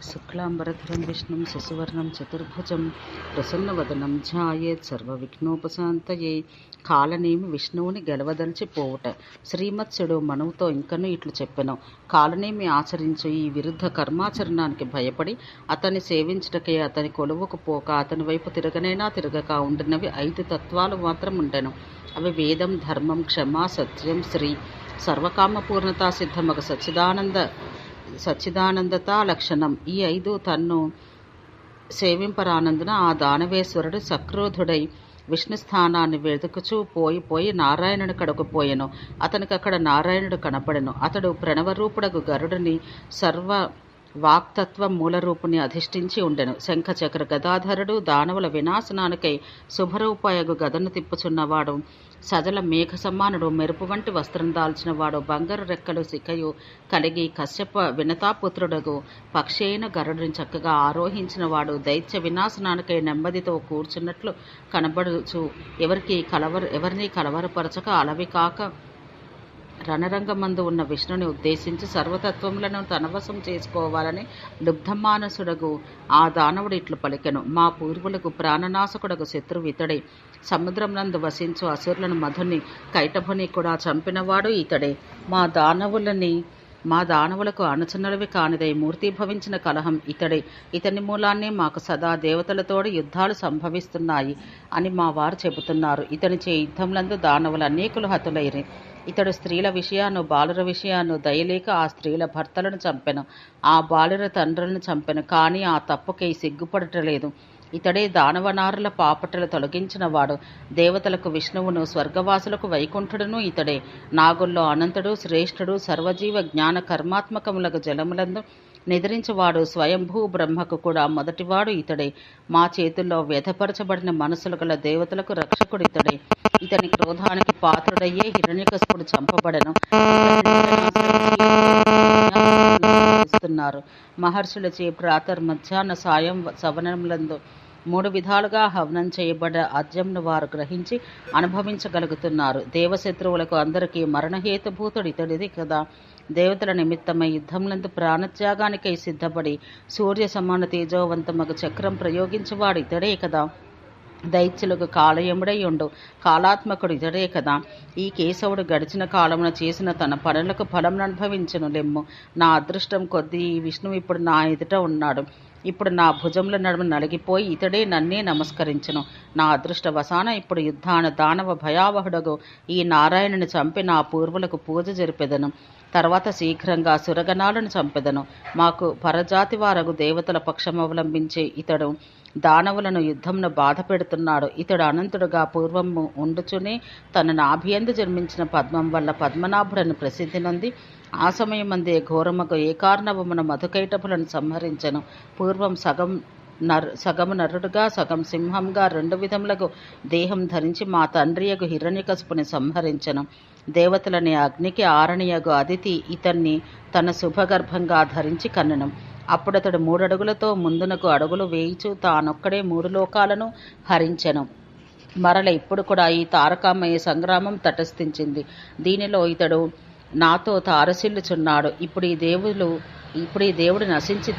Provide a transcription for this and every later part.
శుక్లాంబరధరం విష్ణుం శశివర్ణం చతుర్భుజం ప్రసన్నవదనం ధ్యాయేత్ సర్వవిఘ్నోపశాంతయే. కాలనేమి విష్ణువుని గెలవదలిచి పోవుట. శ్రీమత్స్యుడు మనువుతో ఇంకనూ ఇట్లు చెప్పెను. కాలనేమి ఆచరించు ఈ విరుద్ధ కర్మాచరణానికి భయపడి అతన్ని సేవించుటకే అతని కొలువుకు పోక అతని వైపు తిరగనైనా తిరగక ఉండినవి 5 తత్వాలు మాత్రం ఉండెను. అవి వేదం, ధర్మం, క్షమ, సత్యం, శ్రీ, సర్వకామపూర్ణతా సిద్ధమగ సచ్చిదానందతా లక్షణం. ఈ 5 తన్ను సేవింపరానందున ఆ దానవేశ్వరుడు సక్రోధుడై విష్ణు స్థానాన్ని వెతుకుచూ పోయి నారాయణుని కడకు పోయెను. అతనికి అక్కడ నారాయణుడు కనపడెను. అతడు ప్రణవరూపుడగు గరుడుని సర్వ వాక్తత్వ మూలరూపుని అధిష్ఠించి ఉండెను. శంఖచక్ర గదాధరుడు దానవుల వినాశనానికై శుభరూపాయగు గదను తిప్పుచున్నవాడు, సజల మేఘ సమానుడు, మెరుపు వంటి వస్త్రం దాల్చినవాడు, బంగారు రెక్కలు శిఖయు కలిగి కశ్యప వినతాపుత్రుడగు పక్షి అయిన గరుడిని చక్కగా ఆరోహించినవాడు, దైత్య వినాశనానికై నెమ్మదితో కూర్చున్నట్లు కనబడుచు ఎవరిని కలవరపరచక అలవి కాక రణరంగమందు ఉన్న విష్ణుని ఉద్దేశించి సర్వతత్వములను తనవశం చేసుకోవాలని లుబ్ధమానసుడగు ఆ దానవుడు ఇట్లు పలికెను. మా పూర్వులకు ప్రాణనాశకుడగు శత్రువు ఇతడే. సముద్రమునందు వసించు అసురులను మధుని కైటభుని కూడా చంపినవాడు ఇతడే. మా దానవులకు అనుచరులవి కానిదై మూర్తిభవించిన కలహం ఇతడే. ఇతని మూలాన్నే మాకు సదా దేవతలతోడు యుద్ధాలు సంభవిస్తున్నాయి అని మా వారు చెబుతున్నారు. ఇతనిచే యుద్ధములందు దానవులు అనేకులు హతులైరి. ఇతడు స్త్రీల విషయాన్ని, బాలుర విషయాన్ని దయలేక ఆ స్త్రీల భర్తలను చంపెను, ఆ బాలుర తండ్రులను చంపెను. కానీ ఆ తప్పుకై సిగ్గుపడటలేదు. ఇతడే దానవనారుల పాపటలు తొలగించినవాడు. దేవతలకు విష్ణువును, స్వర్గవాసులకు వైకుంఠుడును ఇతడే. నాగుల్లో అనంతుడు, శ్రేష్ఠుడు, సర్వజీవ జ్ఞాన కర్మాత్మకములకు జలములందు నిద్రించువాడు, స్వయంభూ బ్రహ్మకు కూడా మొదటివాడు ఇతడే. మా చేతుల్లో వ్యధపరచబడిన మనసులు గల దేవతలకు రక్షకుడు ఇతడే. ఇతని క్రోధానికి పాత్రుడయ్యే హిరణ్యకశిపుడు చంపబడెను. మహర్షులచే ప్రాతర్ మధ్యాహ్న సాయం సవనములందు 3 విధాలుగా హవనం చేయబడ్డ అద్యంను వారు గ్రహించి అనుభవించగలుగుతున్నారు. దేవశత్రువులకు అందరికీ మరణహేతుభూతుడు ఇతడిది కదా. దేవతల నిమిత్తమై యుద్ధములందు ప్రాణత్యాగానికై సిద్ధపడి సూర్య సమాన తేజోవంతమగు చక్రం ప్రయోగించేవాడు ఇతడే కదా. దైత్యులకు కాలయముడై ఉండు కాలాత్మకుడు ఇతడే కదా. ఈ కేశవుడు గడిచిన కాలమున చేసిన తన పనులకు ఫలం అనుభవించను లెమ్ము. నా అదృష్టం కొద్దీ ఈ విష్ణువు ఇప్పుడు నా ఎదుట ఉన్నాడు. ఇప్పుడు నా భుజముల నడుమ నలిగిపోయి ఇతడే నన్నే నమస్కరించును. నా అదృష్ట వసాన ఇప్పుడు యుద్ధాన దానవ భయావహుడగు ఈ నారాయణుని చంపి నా పూర్వులకు పూజ జరిపెదను. తర్వాత శీఘ్రంగా సురగణాలను చంపెదను. మాకు పరజాతి వారగు దేవతల పక్షమవలంబించే ఇతడు దానవులను యుద్ధంను బాధ పెడుతున్నాడు. ఇతడు అనంతుడుగా పూర్వము ఉండుచునే తన నాభియందు జన్మించిన పద్మం వల్ల పద్మనాభుడను ప్రసిద్ధి నొంది ఆ సమయమందే ఘోరమగు ఏకార్ణవమున మధుకైటపులను సంహరించెను. పూర్వం సగము నరుడుగా సగం సింహంగా 2 విధములకు దేహం ధరించి మా తండ్రియగు హిరణ్యకశిపుని సంహరించెను. దేవతలని అగ్నికి ఆరణియగు అదితి ఇతన్ని తన శుభగర్భంగా ధరించి కన్నెను. అప్పుడతడు 3 అడుగులతో ముందునకు అడుగులు వేయిచు తానొక్కడే 3 లోకాలను హరించెను. మరల ఇప్పుడు కూడా ఈ తారకామయ సంగ్రామం తటస్థించింది. దీనిలో ఇతడు నాతో తారసిల్లుచున్నాడు. ఇప్పుడు ఈ దేవుడు నశించి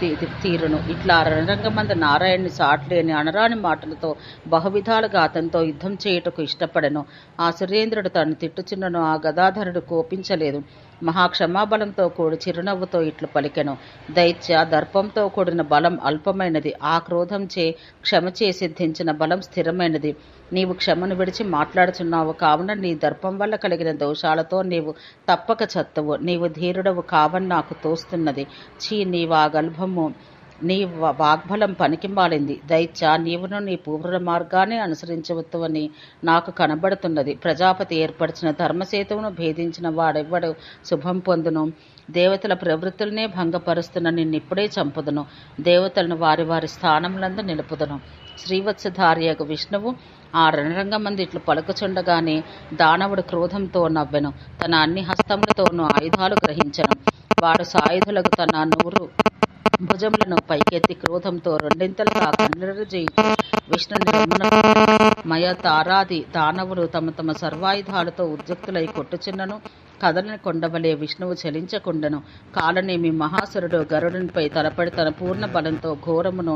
తీరును. ఇట్లా రణరంగమందు నారాయణుని సాట్లేని అనరాని మాటలతో బహువిధాలుగా అతనితో యుద్ధం చేయుటకు ఇష్టపడెను. ఆ సురేంద్రుడు తను తిట్టుచున్నను. ఆ గదాధరుడు కోపించలేదు. మహాక్షమాబలంతో కూడి చిరునవ్వుతో ఇట్లు పలికెను. దైత్య, దర్పంతో కూడిన బలం అల్పమైనది. ఆ క్రోధంచే క్షమచే సిద్ధించిన బలం స్థిరమైనది. నీవు క్షమను విడిచి మాట్లాడుచున్నావు కావున నీ దర్పం వల్ల కలిగిన దోషాలతో నీవు తప్పక చత్తువు. నీవు ధీరుడవు కావని నాకు తోస్తున్నది. నీవా గల్భము, నీ వాగ్బలం పనికి మాలింది. దైత్య, నీవును నీ పూర్వ మార్గాన్ని అనుసరించవద్దువని నాకు కనబడుతున్నది. ప్రజాపతి ఏర్పరిచిన ధర్మసేతువును భేదించిన వాడెవ్వడు శుభం పొందును. దేవతల ప్రవృత్తులనే భంగపరుస్తున్న నిన్నిప్పుడే చంపుదును. దేవతలను వారి వారి స్థానములందు నిలుపుదును. శ్రీవత్సధారియగు విష్ణువు ఆ రణరంగమంది ఇట్లు పలుకుచుండగానే దానవుడు క్రోధంతో నవ్వెను. తన అన్ని హస్తములతోనూ ఆయుధాలు గ్రహించెను. వాడు సాయుధులకు తన భుజములను పైకెత్తి క్రోధంతో రెండింతలుగా కండ్లెర్ర చేయించి విష్ణుని రమ్మనకు మయ తారాది దానవులు తమ తమ సర్వాయుధాలతో ఉద్యుక్తులై కొట్టుచున్నను కదలని కొండవలే విష్ణువు చలించకుండను. కాలనేమి మహాసురుడు గరుడునిపై తలపడి తన పూర్ణ బలంతో ఘోరమును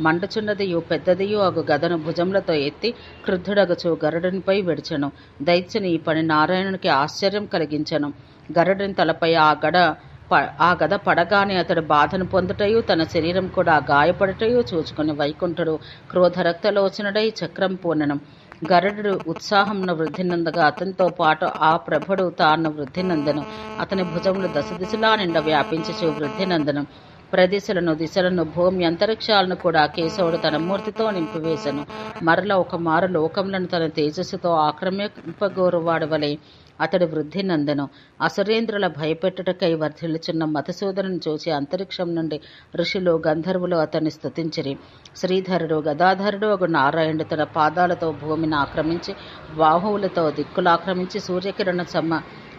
మండుచున్నదియు పెద్దదియు అగు గదను భుజములతో ఎత్తి క్రుద్ధుడగుచు గరుడునిపై విడిచెను. దైత్యుని ఈ పని నారాయణునికి ఆశ్చర్యం కలిగించెను. గరుడుని తలపై ఆ గద పడగానే అతడు బాధను పొందుటయు తన శరీరం కూడా గాయపడుటయు చూచుకుని వైకుంఠుడు క్రోధరక్తలోచనుడై చక్రం పూనెను. గరుడు ఉత్సాహంను వృద్ధి నందగా అతనితో పాటు ఆ ప్రభుడు తాను వృద్ధి నందను. అతని భుజములు దశ దిశలా నిండా వ్యాపించుచు వృద్ధి నందను. ప్రదేశలను దిశలను భూమి అంతరిక్షాలను కూడా కేశవుడు తన మూర్తితో నింపివేశను. మరల ఒక మారు లోకములను తన తేజస్సుతో ఆక్రమింపగోరువాడు వలె అతడు వృద్ధి నందను. అసురేంద్రుల భయపెట్టుటకై వర్ధిల్లుచున్న మధుసూదనుని చూసి అంతరిక్షం నుండి ఋషులు గంధర్వులు అతన్ని స్తుతించిరి. శ్రీధరుడు గదాధరుడు ఒక నారాయణుడు తన పాదాలతో భూమిని ఆక్రమించి బాహువులతో దిక్కులాక్రమించి సూర్యకిరణ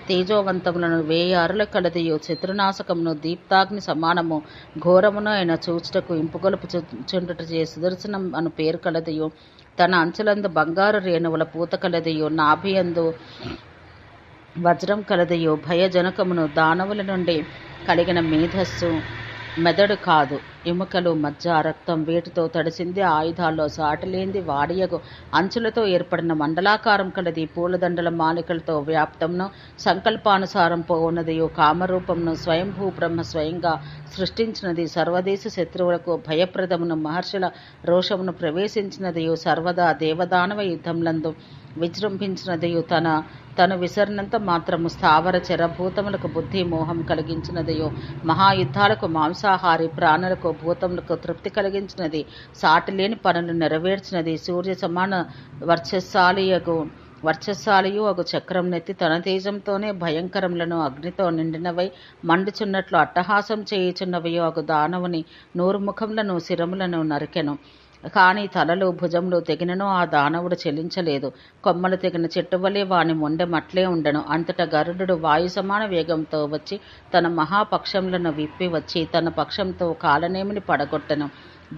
తేజోవంతములను 1000 అరుల కలదియు శత్రునాశకమును దీప్తాగ్ని సమానము ఘోరమును అయిన చూచుటకు ఇంపుగొలుపు చుండుట చే సుదర్శనం అను పేరు కలదియు తన అంచులందు బంగారు రేణువుల పూత కలదియు నాభియందు వజ్రం కలదియు భయజనకమును దానవుల నుండి కలిగిన మేధస్సు మెదడు కాదు ఎముకలు మజ్జ రక్తం వీటితో తడిసింది ఆయుధాల్లో సాటిలేంది వాడియగు అంచులతో ఏర్పడిన మండలాకారం కలది పూలదండల మాలికలతో వ్యాప్తంను సంకల్పానుసారం పోవున్నదియు కామరూపంను స్వయంభూ బ్రహ్మ స్వయంగా సృష్టించినది సర్వదేశ శత్రువులకు భయప్రదమును మహర్షుల రోషమును ప్రవేశించినదియు సర్వదా దేవదానవ యుద్ధంలందు విజృంభించినదియు తను విసరినంత మాత్రము స్థావర చరభూతములకు బుద్ధి మోహం కలిగించినదియో మహాయుద్ధాలకు మాంసాహారి ప్రాణులకు భూతములకు తృప్తి కలిగించినది సాటిలేని పనులు నెరవేర్చినది సూర్య సమాన వర్చస్సాలియు అగు చక్రం నెత్తి తన తేజంతోనే భయంకరములను అగ్నితో నిండినవై మండుచున్నట్లు అట్టహాసం చేయుచున్నవయో అగు దానవుని 100 ముఖములను శిరములను నరికెను. కాని తలలు భుజములు తెగినను ఆ దానవుడు చెల్లించలేదు. కొమ్మలు తెగిన చెట్టు వలె వాని మొండెమట్లే ఉండెను. అంతటా గరుడు వాయు సమాన వేగంతో వచ్చి తన మహాపక్షములను విప్పి వచ్చి తన పక్షంతో కాలనేమిని పడగొట్టెను.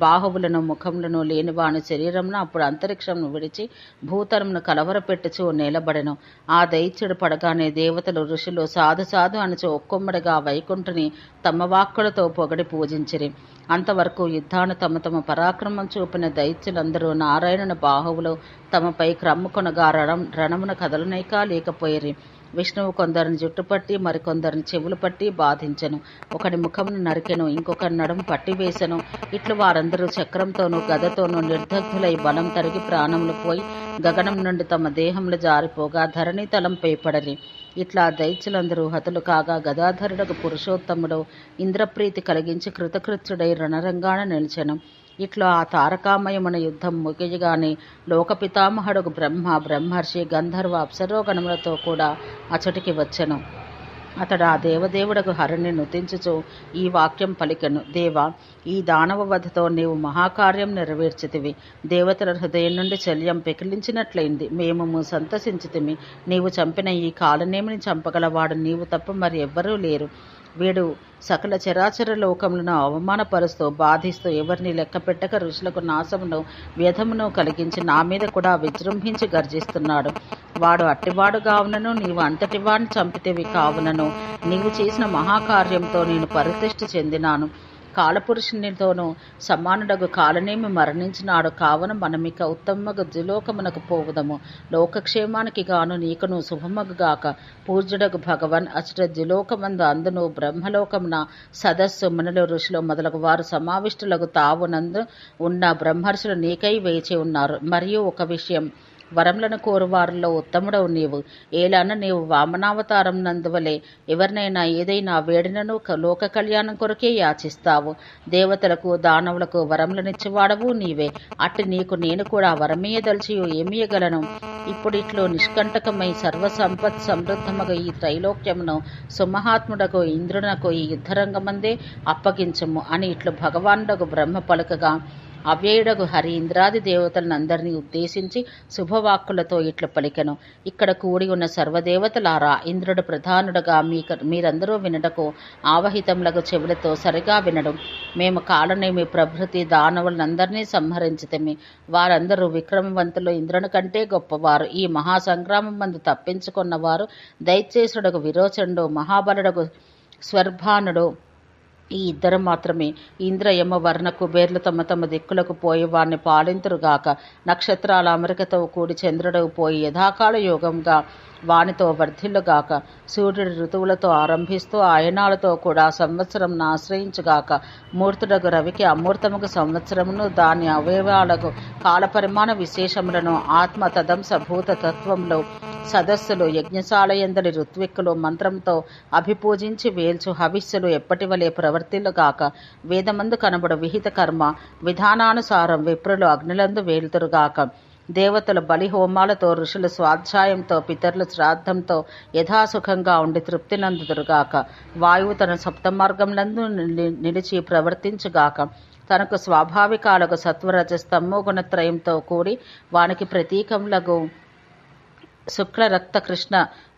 బాహువులను ముఖములను లేని వాని శరీరమును అప్పుడు అంతరిక్షమును విడిచి భూతరమును కలవరపెట్టుచు నిలబడెను. ఆ దైత్యుడు పడగానే దేవతలు ఋషులు సాధు సాధు అనుచు ఒక్కొమ్మడిగా వైకుంఠుని తమ వాక్కులతో పొగడి పూజించిరి. అంతవరకు యుద్ధాను తమ తమ పరాక్రమం చూపిన దైత్యులందరూ నారాయణుని బాహువులు తమపై క్రమ్ముకొనగా రణమున కదలనైకా లేకపోయిరి. విష్ణువు కొందరిని జుట్టుపట్టి మరికొందరిని చెవులు పట్టి బాధించెను. ఒకడి ముఖమును నరికెను, ఇంకొకరి నడుము పట్టివేశను. ఇట్లు వారందరూ చక్రంతోనూ గదతోనూ నిర్దగ్ధులై బలం తరిగి ప్రాణములు పోయి గగనం నుండి తమ దేహములు జారిపోగా ధరణి తలంపై పడరి. ఇట్లా దైత్యులందరూ హతులు కాగా గదాధరుడకు పురుషోత్తముడు ఇంద్రప్రీతి కలిగించి కృతకృత్యుడై రణరంగాన నిలిచెను. ఇట్లా ఆ తారకామయమున యుద్ధం ముగియగానే లోకపితామహుడు బ్రహ్మర్షి గంధర్వ అప్సరోగణములతో కూడా అచటికి వచ్చెను. అతడు ఆ దేవదేవుడకు హరిని నుతించుచు ఈ వాక్యం పలికెను. దేవా, ఈ దానవ వధతో నీవు మహాకార్యం నెరవేర్చితివి. దేవతల హృదయం నుండి శల్యం పెకిలించినట్లయింది. మేము సంతసించితిమి. నీవు చంపిన ఈ కాలనేమిని చంపగలవాడు నీవు తప్ప మరి ఎవ్వరూ లేరు. వీడు సకల చరాచర లోకములను అవమానపరుస్తూ బాధిస్తూ ఎవరిని లెక్కపెట్టక ఋషులకు నాశమును వ్యధమును కలిగించి నా మీద కూడా విజృంభించి గర్జిస్తున్నాడు. వాడు అట్టివాడు కావునను నీవు అంతటివాడిని చంపితేవి కావునను నీవు చేసిన మహాకార్యంతో నేను పరితృష్టి చెందినాను. కాలపురుషునితోనూ సమానుడగు కాలనేమి మరణించినాడు. కావున మనమిక ఉత్తమగు ద్విలోకమునకు పోవుదము. లోకక్షేమానికి గాను నీకును శుభమగుగాక. పూజ్యుడగు భగవన్ అచట ద్విలోకమందు అందును బ్రహ్మలోకమున సదస్సు మునులు ఋషులు మొదలగు వారు సమావిష్టులకు తావునందు ఉన్న బ్రహ్మర్షులు నీకై వేచి ఉన్నారు. మరియు ఒక విషయం, వరములను కోరువారిలో ఉత్తముడవు నీవు. ఏలాన నీవు వామనావతారం నందువలే ఎవరినైనా ఏదైనా వేడినను లోక కళ్యాణం కొరకే యాచిస్తావు. దేవతలకు దానవులకు వరములనిచ్చేవాడవు నీవే. అట్టి నీకు నేను కూడా వరమీయదలిచియు ఏమీయగలను. ఇప్పుడిట్లు నిష్కంటకమై సర్వసంపత్ సమృద్ధముగా ఈ త్రైలోక్యమును సుమహాత్ముడకు ఇంద్రునకు ఈ యుద్ధరంగమందే అప్పగించము అని ఇట్లు భగవానుడకు బ్రహ్మ పలుకగా అవ్యయుడగు హరి ఇంద్రాది దేవతలనందరినీ ఉద్దేశించి శుభవాక్కులతో ఇట్లు పలికెను. ఇక్కడ కూడి ఉన్న సర్వదేవతలారా, ఇంద్రుడు ప్రధానుడుగా మీరందరూ వినడకు ఆవహితములకు చెవులతో సరిగా వినడం. మేము కాలనేమి ప్రభృతి దానవులందరినీ సంహరించితిమి. వారందరూ విక్రమవంతులు, ఇంద్రుని కంటే గొప్పవారు. ఈ మహాసంగ్రామం మందు తప్పించుకున్నవారు దైత్యేశ్వరుడకు విరోచనుడు, మహాబలుడగు స్వర్భానుడు, ఈ ఇద్దరు మాత్రమే. ఇంద్ర యమ వర్ణ కుబేర్లు తమ తమ దిక్కులకు పోయి వారిని పాలింతురుగాక. నక్షత్రాల అమరికతో కూడి చంద్రుడు పోయి యథాకాల యోగంగా వానితో వర్ధిల్లుగాక. సూర్యుడి ఋతువులతో ఆరంభిస్తూ ఆయనాలతో కూడా సంవత్సరంను ఆశ్రయించుగాక. మూర్తుడగు రవికి అమూర్తముకు సంవత్సరమును, దాని అవయవాలకు కాలపరిమాణ విశేషములను, ఆత్మ తదంస భూత తత్వంలో సదస్సులు, యజ్ఞశాలయందరి ఋత్విక్కులు మంత్రంతో అభిపూజించి వేల్చు హవిస్సులు ఎప్పటి వలె ప్రవర్తిల్లుగాక. వేదమందు కనబడు విహిత కర్మ విధానానుసారం విప్రులు అగ్నిలందు వేలుతురుగాక. దేవతలు బలి హోమాలతో, ఋషులు స్వాధ్యాయంతో, పితరులు శ్రాద్ధంతో యథాసుఖంగా ఉండి తృప్తి నందుదురుగాక. వాయువు తన సప్తమార్గములందు నిలిచి ప్రవర్తించుగాక. తనకు స్వాభావికాలకు సత్వరజస్తమో గుణత్రయంతో కూడి వానికి ప్రతీకములకు శుక్ల రక్త కృష్ణ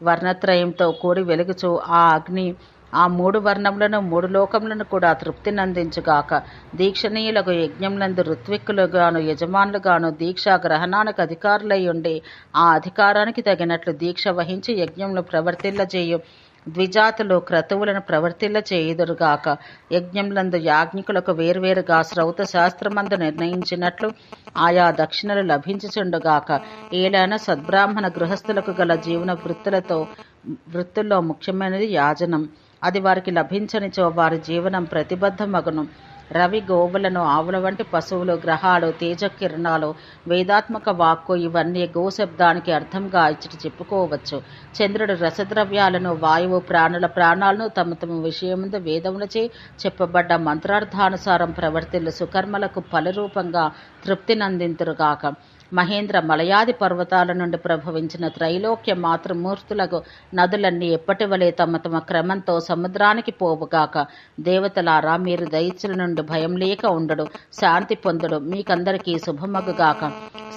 వర్ణత్రయంతో కూడి వెలుగుచు ఆ అగ్ని ఆ మూడు వర్ణములను, మూడు లోకములను కూడా తృప్తి నందించుగాక. దీక్షణీయులకు యజ్ఞములందు ఋత్విక్కులుగాను యజమానులుగాను దీక్షా గ్రహణానికి అధికారులై ఉండి ఆ అధికారానికి తగినట్లు దీక్ష వహించి యజ్ఞములు ప్రవర్తిల్లజేయు ద్విజాతులు క్రతువులను ప్రవర్తిల్ల చేయుదురుగాక. యజ్ఞములందు యాజ్ఞికులకు వేర్వేరుగా శ్రౌత శాస్త్రమందు నిర్ణయించినట్లు ఆయా దక్షిణలు లభించుచుండుగాక. ఏలైనా సద్బ్రాహ్మణ గృహస్థులకు గల జీవన వృత్తుల్లో ముఖ్యమైనది యాజనం. అది వారికి లభించనిచో వారి జీవనం ప్రతిబద్ధమగును. రవి గోవులను, ఆవుల వంటి పశువులు, గ్రహాలు, తేజకిరణాలు, వేదాత్మక వాక్కు ఇవన్నీ గోశబ్దానికి అర్థంగా ఇచ్చట చెప్పుకోవచ్చు. చంద్రుడు రసద్రవ్యాలను, వాయువు ప్రాణుల ప్రాణాలను తమ తమ విషయముందు వేదములచే చెప్పబడ్డ మంత్రార్థానుసారం ప్రవర్తిల్లు సుకర్మలకు ఫలరూపంగా తృప్తి నందింతురుగాక. మహేంద్ర మలయాది పర్వతాల నుండి ప్రభవించిన త్రైలోక్య మాతృమూర్తులకు నదులన్నీ ఎప్పటి వలె తమ తమ క్రమంతో సముద్రానికి పోవుగాక. దేవతలారా, మీరు దైత్యుల నుండి భయం లేక ఉండడు, శాంతి పొందుడు. మీకందరికీ శుభమగుగాక.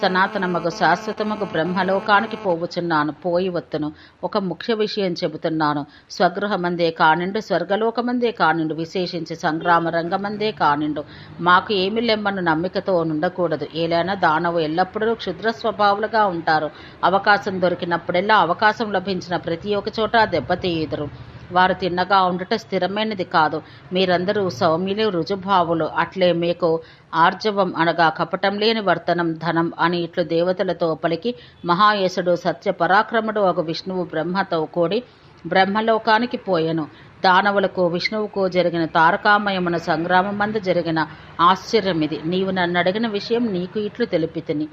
సనాతనమగు శాశ్వతమగు బ్రహ్మలోకానికి పోవుచున్నాను, పోయి వత్తును. ఒక ముఖ్య విషయం చెబుతున్నాను. స్వగృహమందే కానిండు, స్వర్గలోకమందే కానిండు, విశేషించి సంగ్రామ రంగమందే కానిండు మాకు ఏమి లెమ్మను నమ్మికతో ఉండకూడదు. ఏలైనా దానవు ఎల్లప్పుడూ క్షుద్ర స్వభావులుగా ఉంటారు. అవకాశం దొరికినప్పుడెల్లా అవకాశం లభించిన ప్రతి ఒక్క చోట దెబ్బతీయుదురు. వారు తిన్నగా ఉండుట స్థిరమైనది కాదు. మీరందరూ సౌమ్యులు, రుజుభావులు. అట్లే మీకు ఆర్జవం అనగా కపటం లేని వర్తనం, ధనం అని ఇట్లు దేవతలతో పలికి మహాయసుడు సత్య పరాక్రముడు ఒక విష్ణువు బ్రహ్మతో కూడి బ్రహ్మలోకానికి పోయెను. దానవులకు విష్ణువుకు జరిగిన తారకామయమున సంగ్రామమందు జరిగిన ఆశ్చర్యమిది. నీవు నన్ను అడిగిన విషయం నీకు ఇట్లు తెలిపితిని.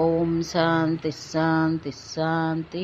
ఓం శాంతి శాంతి శాంతి.